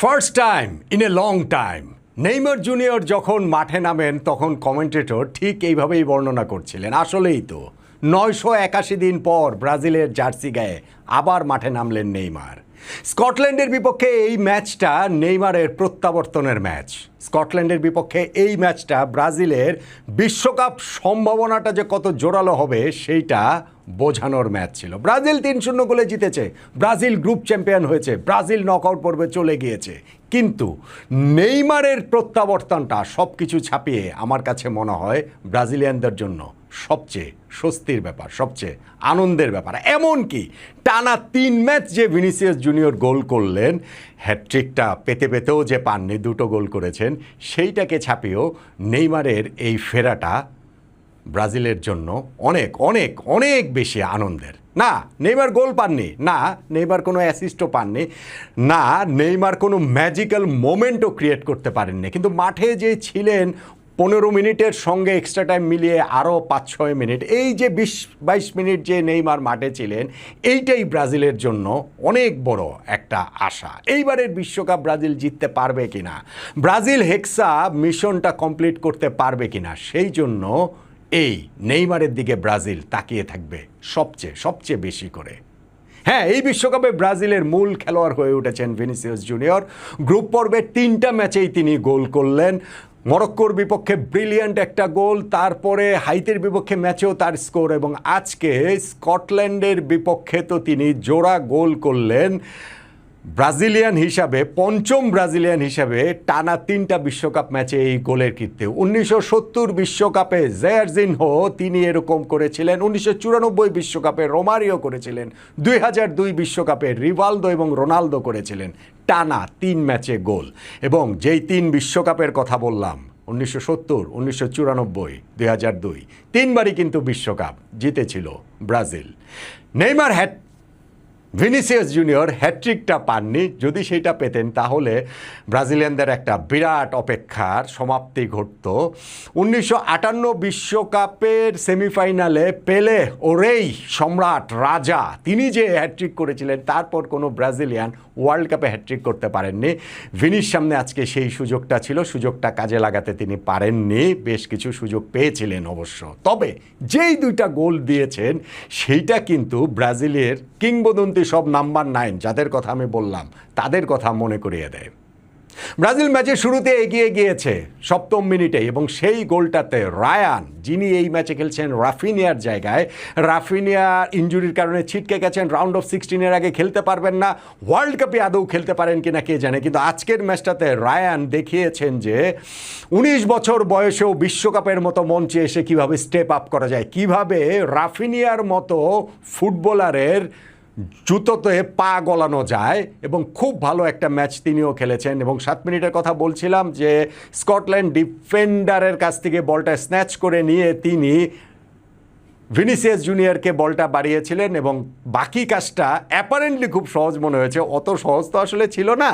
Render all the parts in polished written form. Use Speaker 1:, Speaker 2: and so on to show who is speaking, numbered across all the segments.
Speaker 1: First time in a long time Neymar junior যখন মাঠে নামেন তখন কমেন্টেটর ঠিক এইভাবেই বর্ণনা করছিলেন। আসলেই তো 981 দিন পর ব্রাজিলের জার্সি গায়ে আবার মাঠে নামলেন নেইমার। স্কটল্যান্ডের বিপক্ষে এই ম্যাচটা নেইমারের প্রত্যাবর্তনের ম্যাচ। স্কটল্যান্ডের বিপক্ষে এই ম্যাচটা ব্রাজিলের বিশ্বকাপ সম্ভাবনাটা যে কত জোরালো হবে সেইটা বোঝানোর ম্যাচ ছিল। ব্রাজিল 3-0 গোলে জিতেছে, ব্রাজিল গ্রুপ চ্যাম্পিয়ন হয়েছে, ব্রাজিল নকআউট পর্বে চলে গিয়েছে। কিন্তু নেইমারের প্রত্যাবর্তনটা সব কিছু ছাপিয়ে আমার কাছে মনে হয় ব্রাজিলিয়ানদের জন্য সবচেয়ে স্বস্তির ব্যাপার, সবচেয়ে আনন্দের ব্যাপার। এমনকি টানা 3 ম্যাচ যে ভিনিসিয়াস জুনিয়র গোল করলেন, হ্যাটট্রিকটা পেতে পেতেও যে পাননি, 2টো গোল করেছেন, সেইটাকে ছাপিয়েও নেইমারের এই ফেরাটা ব্রাজিলের জন্য অনেক অনেক অনেক বেশি আনন্দের। না নেইমার গোল পাননি, না নেইমার কোনো অ্যাসিস্টও পাননি, না নেইমার কোনো ম্যাজিক্যাল মোমেন্টও ক্রিয়েট করতে পারেননি, কিন্তু মাঠে যে ছিলেন 15 মিনিটের সঙ্গে এক্সট্রা টাইম মিলিয়ে আরও 5-6 মিনিট, এই যে 20-22 মিনিট যে নেইমার মাঠে ছিলেন, এইটাই ব্রাজিলের জন্য অনেক বড় একটা আশা। এইবারের বিশ্বকাপ ব্রাজিল জিততে পারবে কিনা, ব্রাজিল হেক্সা মিশনটা কমপ্লিট করতে পারবে কিনা, সেই জন্য এই নেইমারের দিকে ব্রাজিল তাকিয়ে থাকবে সবচেয়ে বেশি করে। হ্যাঁ, এই বিশ্বকাপে ব্রাজিলের মূল খেলোয়াড় হয়ে উঠেছেন ভিনিসিয়াস জুনিয়র। গ্রুপ পর্বে 3টা ম্যাচেই তিনি গোল করলেন। মরক্কোর বিপক্ষে ব্রিলিয়ান্ট একটা গোল, তারপরে হাইতির বিপক্ষে ম্যাচেও তার স্কোর, এবং আজকে স্কটল্যান্ডের বিপক্ষে তো তিনি জোড়া গোল করলেন। ব্রাজিলিয়ান হিসাবে, 5ম ব্রাজিলিয়ান হিসাবে টানা 3টা বিশ্বকাপ ম্যাচে এই গোলের কীর্তি। 1970 বিশ্বকাপে জায়ারজিনহো তিনি এরকম করেছিলেন, 1994 বিশ্বকাপে রোমারিও করেছিলেন, 2002 বিশ্বকাপে রিভালদো এবং রোনালদো করেছিলেন টানা 3 ম্যাচে গোল। এবং যেই 3 বিশ্বকাপের কথা বললাম, 1970, 1994, 2002, 3বারই কিন্তু বিশ্বকাপ জিতেছিল ব্রাজিল। নেইমার ভিনিসিয়াস জুনিয়র হ্যাট্রিকটা পাননি। যদি সেইটা পেতেন তাহলে ব্রাজিলিয়ানদের একটা বিরাট অপেক্ষার সমাপ্তি ঘটত। 1958 বিশ্বকাপের সেমিফাইনালে পেলে, ওরেই সম্রাট রাজা, তিনি যে হ্যাট্রিক করেছিলেন, তারপর কোনো ব্রাজিলিয়ান ওয়ার্ল্ড কাপে হ্যাট্রিক করতে পারেননি। ভিনির সামনে আজকে সেই সুযোগটা ছিল, সুযোগটা কাজে লাগাতে তিনি পারেননি। বেশ কিছু সুযোগ পেয়েছিলেন অবশ্য, তবে যেই 2টা গোল দিয়েছেন সেইটা কিন্তু ব্রাজিলের কিংবদন্তি সব নাম্বার 9 যাদের কথা আমি বললাম তাদের কথা মনে করিয়ে দেয়। ব্রাজিল ম্যাচের শুরুতে এগিয়ে গিয়েছে 7ম মিনিটে, এবং সেই গোলটাতে রায়ান, যিনি এই ম্যাচে খেলছেন রাফিনিয়ার জায়গায়, রাফিনিয়া ইনজুরির কারণে ছিটকে গেছেন, রাউন্ড অফ 16-এর আগে খেলতে পারবেন না, ওয়ার্ল্ড কাপে আদৌ খেলতে পারেন কিনা কে জানে। কিন্তু আজকের ম্যাচটাতে রায়ান দেখিয়েছেন যে 19 বছর বয়সেও বিশ্বকাপের মতো মঞ্চে এসে কিভাবে স্টেপ আপ করা যায়, কিভাবে রাফিনিয়ার মতো ফুটবলারের জুতোতে পা গলানো যায়, এবং খুব ভালো একটা ম্যাচ তিনিও খেলেছেন। এবং 7 মিনিটের কথা বলছিলাম যে স্কটল্যান্ড ডিফেন্ডারের কাছ থেকে বলটা স্ন্যাচ করে নিয়ে তিনি ভিনিসিয়াস জুনিয়রকে বলটা বাড়িয়েছিলেন, এবং বাকি কাজটা অ্যাপারেন্টলি খুব সহজ মনে হয়েছে, অত সহজ তো আসলে ছিল না।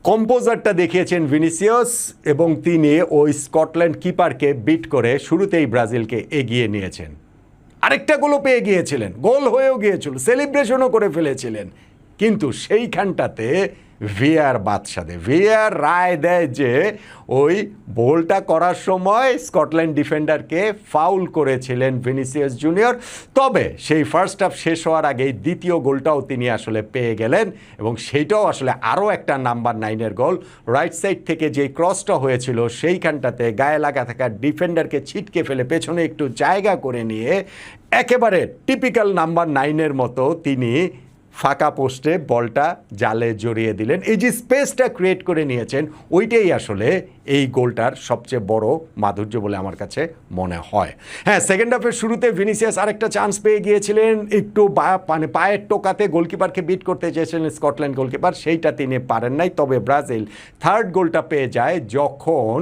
Speaker 1: কম্পোজারটা দেখিয়েছেন ভিনিসিয়াস, এবং তিনি ওই স্কটল্যান্ড কিপারকে বিট করে শুরুতেই ব্রাজিলকে এগিয়ে নিয়েছেন। আরেকটা গোলও পেয়ে গিয়েছিলেন, গোল হয়েও গিয়েছিল, সেলিব্রেশনও করে ফেলেছিলেন, কিন্তু সেইখানটাতে ভিআর বাদশাদে ভিআর রায় দেয় যে ওই গোলটা করার সময় স্কটল্যান্ড ডিফেন্ডারকে ফাউল করেছিলেন ভিনিসিয়াস জুনিয়র। তবে সেই ফার্স্ট হাফ শেষ হওয়ার আগেই দ্বিতীয় গোলটাও তিনি আসলে পেয়ে গেলেন, এবং সেইটাও আসলে আরও একটা নাম্বার 9-এর গোল। রাইট সাইড থেকে যেই ক্রসটা হয়েছিল সেইখানটাতে গায়ে লাগা থাকা ডিফেন্ডারকে ছিটকে ফেলে পেছনে একটু জায়গা করে নিয়ে একেবারে টিপিক্যাল নাম্বার 9-এর মতো তিনি ফাঁকা পোস্টে বলটা জালে জড়িয়ে দিলেন। এই যে স্পেসটা ক্রিয়েট করে নিয়েছেন, ওইটাই আসলে এই গোলটার সবচেয়ে বড় মাধুর্য বলে আমার কাছে মনে হয়। হ্যাঁ, সেকেন্ড হাফের শুরুতে ভিনিসিয়াস আরেকটা চান্স পেয়ে গিয়েছিলেন, একটু পায়ের টোকাতে গোলকিপারকে বিট করতে চেয়েছিলেন স্কটল্যান্ড গোলকিপার, সেইটা তিনি পারেন নাই। তবে ব্রাজিল থার্ড গোলটা পেয়ে যায় যখন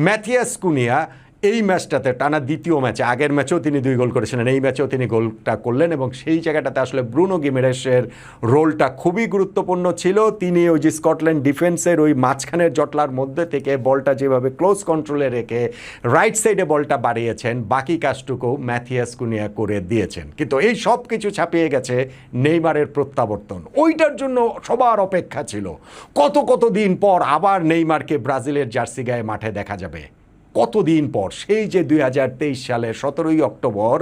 Speaker 1: ম্যাথিয়াস কুনিয়া এই ম্যাচটাতে টানা দ্বিতীয় ম্যাচে, আগের ম্যাচেও তিনি 2 গোল করেছিলেন, এই ম্যাচেও তিনি গোলটা করলেন এবং সেই জায়গাটাতে আসলে ব্রুনো গিমেরেশের রোলটা খুবই গুরুত্বপূর্ণ ছিল। তিনি ওই যে স্কটল্যান্ড ডিফেন্সের ওই মাঝখানের জটলার মধ্যে থেকে বলটা যেভাবে ক্লোজ কন্ট্রোলে রেখে রাইট সাইডে বলটা বাড়িয়েছেন, বাকি কাজটুকু ম্যাথিয়াস কুনিয়া করে দিয়েছেন। কিন্তু এই সব কিছু ছাপিয়ে গেছে নেইমারের প্রত্যাবর্তন। ওইটার জন্য সবার অপেক্ষা ছিল কত দিন পর আবার নেইমারকে ব্রাজিলের জার্সি গায়ে মাঠে দেখা যাবে, কতদিন পর। সেই যে 2023 সালের 17ই অক্টোবর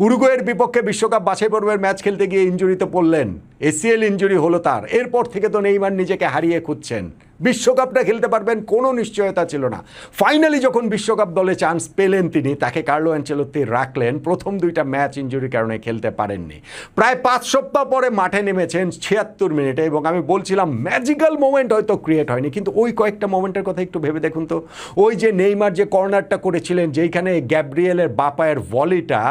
Speaker 1: উরুগুয়ের বিপক্ষে বিশ্বকাপ বাছাই পর্বের ম্যাচ খেলতে গিয়ে ইনজুরিতে পড়লেন, এসিএল ইনজুরি হলো তার। এরপর থেকে তো নেইমার নিজেকে হারিয়ে খুঁজছেন, বিশ্বকাপটা খেলতে পারবেন কোনো নিশ্চয়তা ছিল না। ফাইনালি যখন বিশ্বকাপ দলে চান্স পেলেন তিনি, তাকে কার্লো অ্যানচেলোত্তি রাখলেন। প্রথম 2টা ম্যাচ ইনজুরির কারণে খেলতে পারেননি। প্রায় 5 সপ্তাহ পরে মাঠে নেমেছেন 76 মিনিটে এবং আমি বলছিলাম ম্যাজিক্যাল মোমেন্ট হয়তো ক্রিয়েট হয়নি, কিন্তু ওই কয়েকটা মোমেন্টের কথা একটু ভেবে দেখুন তো। ওই যে নেইমার যে কর্নারটা করেছিলেন, যেইখানে গ্যাব্রিয়েলের বাপায়ের ভলিটা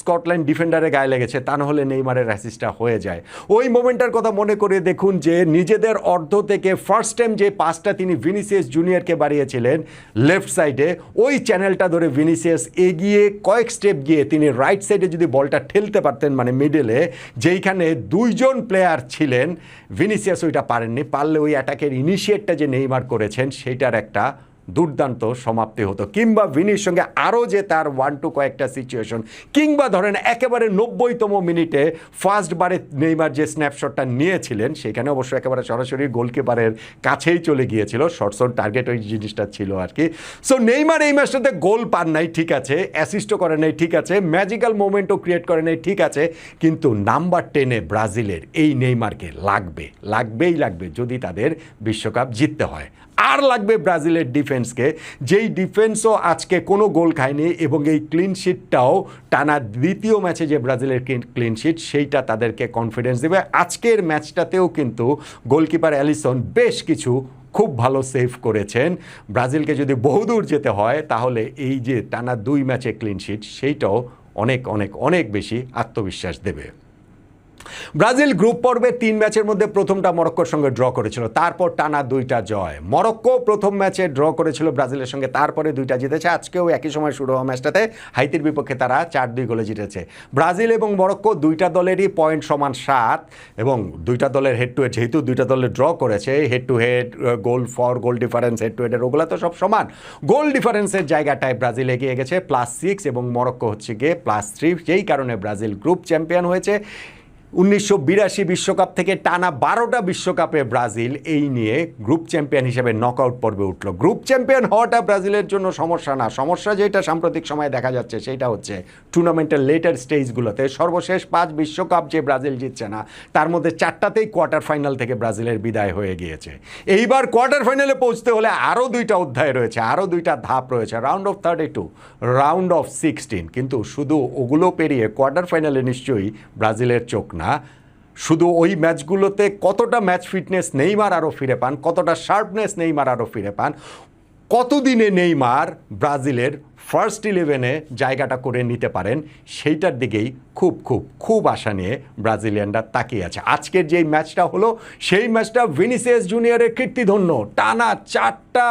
Speaker 1: স্কটল্যান্ড ডিফেন্ডারের গায়ে লেগেছে, তা না হলে নেইমারের অ্যাসিস্টটা হয়ে যায়। ওই মোমেন্টের কথা মনে করে দেখুন যে নিজেদের অর্ধ থেকে ফার্স্ট টাইম যে পাসটা তিনি ভিনিসিয়াস জুনিয়রকে বাড়িয়েছিলেন লেফট সাইডে, ওই চ্যানেলটা ধরে ভিনিসিয়াস এগিয়ে কয়েক স্টেপ গিয়ে তিনি রাইট সাইডে যদি বলটা ঠেলতে পারতেন, মানে মিডলে যেইখানে 2 জন প্লেয়ার ছিলেন, ভিনিসিয়াস ওইটা পারেননি। পারলে ওই অ্যাটাকের ইনিশিয়েটটা যে নেইমার করেছেন সেইটার একটা দুর্দান্ত সমাপ্তি হতো। কিংবা ভিনির সঙ্গে আরও যে তার 1-2 কয়েকটা সিচুয়েশন, কিংবা ধরেন একেবারে 90তম মিনিটে ফার্স্টবারে নেইমার যে স্ন্যাপশটটা নিয়েছিলেন, সেখানে অবশ্য একেবারে সরাসরি গোলকিপারের কাছেই চলে গিয়েছিল, শর্টস অন টার্গেট ওই জিনিসটা ছিল আর কি। সো নেইমার এই ম্যাচটাতে গোল পান নাই, ঠিক আছে, অ্যাসিস্টও করে নাই, ঠিক আছে, ম্যাজিক্যাল মোমেন্টও ক্রিয়েট করে নাই, ঠিক আছে, কিন্তু নাম্বার 10-এ ব্রাজিলের এই নেইমারকে লাগবেই লাগবে যদি তাদের বিশ্বকাপ জিততে হয়। আর লাগবে ব্রাজিলের ডিফেন্সকে, যেই ডিফেন্সও আজকে কোনো গোল খায়নি এবং এই ক্লিন শিটটাও টানা দ্বিতীয় ম্যাচে যে ব্রাজিলের ক্লিন শিট, সেইটা তাদেরকে কনফিডেন্স দেবে। আজকের ম্যাচটাতেও কিন্তু গোলকিপার অ্যালিসন বেশ কিছু খুব ভালো সেভ করেছেন। ব্রাজিলকে যদি বহুদূর যেতে হয় তাহলে এই যে টানা 2 ম্যাচে ক্লিন শিট, সেইটাও অনেক বেশি আত্মবিশ্বাস দেবে। ব্রাজিল গ্রুপ পর্বে 3 ম্যাচের মধ্যে প্রথমটা মরক্কোর সঙ্গে ড্র করেছিল, তারপর টানা 2টা জয়। মরক্কো প্রথম ম্যাচে ড্র করেছিল ব্রাজিলের সঙ্গে, তারপরে 2টা জিতেছে। আজকেও একই সময় শুরু হওয়া ম্যাচটাতে হাইতির বিপক্ষে তারা 4-2 গোলে জিতেছে। ব্রাজিল এবং মরক্কো 2টা দলেরই পয়েন্ট সমান 7 এবং 2টা দলের হেড টু হেড, যেহেতু 2টা দলের ড্র করেছে, head to head, goal difference, head to হেডের ওগুলো তো সব সমান। গোল ডিফারেন্সের জায়গাটায় ব্রাজিল এগিয়ে গেছে +6 এবং মরক্কো হচ্ছে গিয়ে +3, যেই কারণে ব্রাজিল গ্রুপ চ্যাম্পিয়ন হয়েছে। 1982 বিশ্বকাপ থেকে টানা 12টা বিশ্বকাপে ব্রাজিল এই নিয়ে গ্রুপ চ্যাম্পিয়ন হিসেবে নকআউট পর্বে উঠল। গ্রুপ চ্যাম্পিয়ন হওয়াটা ব্রাজিলের জন্য সমস্যা না, সমস্যা যেটা সাম্প্রতিক সময়ে দেখা যাচ্ছে সেটা হচ্ছে টুর্নামেন্টের লেটার স্টেজগুলোতে সর্বশেষ 5 বিশ্বকাপ যে ব্রাজিল জিতছে না, তার মধ্যে 4টাতেই কোয়ার্টার ফাইনাল থেকে ব্রাজিলের বিদায় হয়ে গিয়েছে। এইবার কোয়ার্টার ফাইনালে পৌঁছতে হলে আরও 2টা অধ্যায় রয়েছে, আরও 2টা ধাপ রয়েছে, রাউন্ড অফ 32, রাউন্ড অফ 16। কিন্তু শুধু ওগুলো পেরিয়ে কোয়ার্টার ফাইনালে নিশ্চয়ই ব্রাজিলের চোখ না। শুধু ওই ম্যাচগুলোতে কতটা ম্যাচ ফিটনেস নেইমার আরও ফিরে পান, কতটা শার্পনেস নেইমার আরও ফিরে পান, কতদিনে নেইমার ব্রাজিলের ফার্স্ট 11-এ জায়গাটা করে নিতে পারেন, সেইটার দিকেই খুব আশা নিয়ে ব্রাজিলিয়ানরা তাকিয়ে আছে। আজকের যেই ম্যাচটা হলো, সেই ম্যাচটা ভিনিসিয়াস জুনিয়রের কীর্তিধন্য। টানা 4টা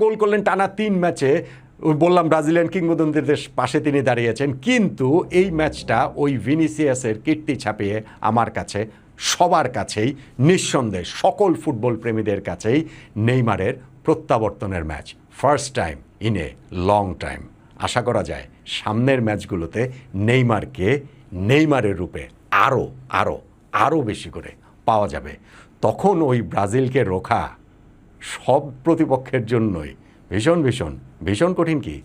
Speaker 1: গোল করলেন টানা 3 ম্যাচে। বললাম ব্রাজিলিয়ান কিংবদন্তিদের পাশে তিনি দাঁড়িয়েছেন, কিন্তু এই ম্যাচটা ওই ভিনিসিয়াসের কীর্তি ছাপিয়ে আমার কাছে, সবার কাছেই, নিঃসন্দেহে সকল ফুটবল প্রেমীদের কাছেই নেইমারের প্রত্যাবর্তনের match. First time in a long time. আশা করা যায় সামনের ম্যাচগুলোতে নেইমারের রূপে আরও বেশি করে পাওয়া যাবে। তখন ওই ব্রাজিলকে রোখা সব প্রতিপক্ষের জন্যই ভীষণ কঠিন কি